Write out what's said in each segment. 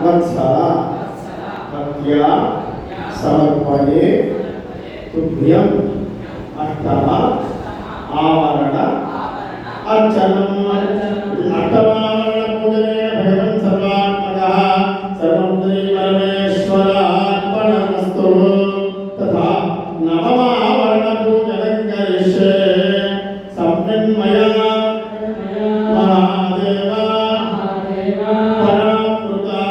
वत्सल भक्त्या समर्पये तुभ्यं अष्टम आवरण अर्चनम् अष्टमावरण पूजने भगवन् सर्वात्मकः सर्वं परमेश्वरार्पणमस्तु तथा नवमावरण पूजनं करिष्ये सम्यन्मया महादेवा परामृता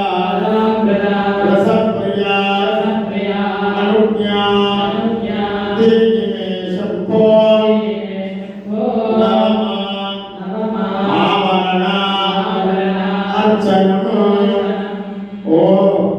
रसप्रिया अनुज्ञा देहि मे शम्भो आवरण अर्चनम् ओम